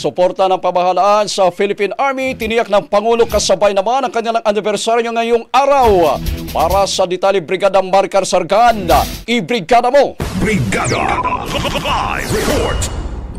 Suporta ng pamahalaan sa Philippine Army, tiniyak ng Pangulo kasabay naman ang kanilang anibersaryo ngayong araw. Para sa detalye, Brigada Maricar Sargan, i-brigada mo! Brigada Live Report!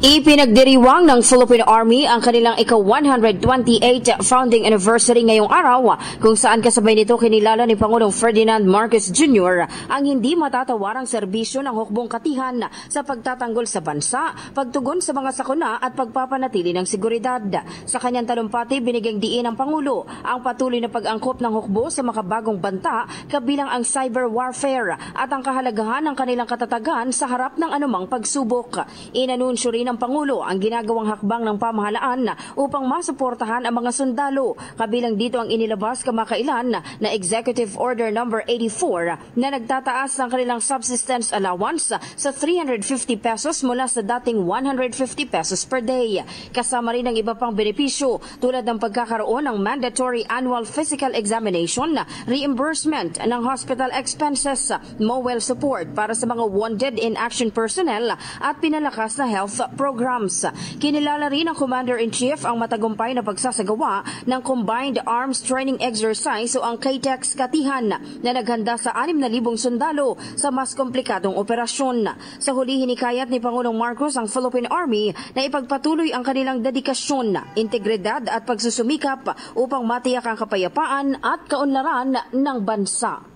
Ipinagdiriwang ng Philippine Army ang kanilang ika-128 founding anniversary ngayong araw, kung saan kasabay nito kinilala ni Pangulong Ferdinand Marcos Jr. ang hindi matatawarang serbisyo ng hukbong katihan sa pagtatanggol sa bansa, pagtugon sa mga sakuna at pagpapanatili ng seguridad. Sa kanyang talumpati, binigyang diin ng Pangulo ang patuloy na pag-angkop ng hukbo sa makabagong banta, kabilang ang cyber warfare at ang kahalagahan ng kanilang katatagan sa harap ng anumang pagsubok. Inanunsyo rin ng Pangulo ang ginagawang hakbang ng pamahalaan upang masuportahan ang mga sundalo. Kabilang dito ang inilabas kamakailan na Executive Order No. 84 na nagtataas ng kanilang subsistence allowance sa 350 pesos mula sa dating 150 pesos per day. Kasama rin ang iba pang benepisyo tulad ng pagkakaroon ng mandatory annual physical examination, reimbursement ng hospital expenses, mobile support para sa mga wounded in action personnel at pinalakas na health programs. Kinilala rin ng Commander-in-Chief ang matagumpay na pagsasagawa ng Combined Arms Training Exercise o ang KTEX Katihan na naghanda sa 6,000 sundalo sa mas komplikadong operasyon. Sa huli, hinikayat ni Pangulong Marcos ang Philippine Army na ipagpatuloy ang kanilang dedikasyon, integridad at pagsusumikap upang matiyak ang kapayapaan at kaunlaran ng bansa.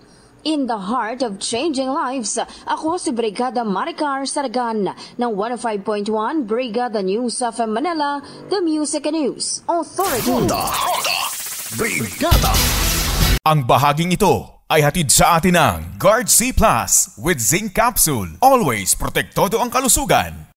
In the heart of changing lives, ako si Brigada Maricar Sargan ng 105.1 Brigada News of Manila, the Music and News Authority. Honda, Brigada. Ang bahaging ito ay hatid sa atin ng Guard C Plus with Zinc Capsule. Always protektado ang kalusugan.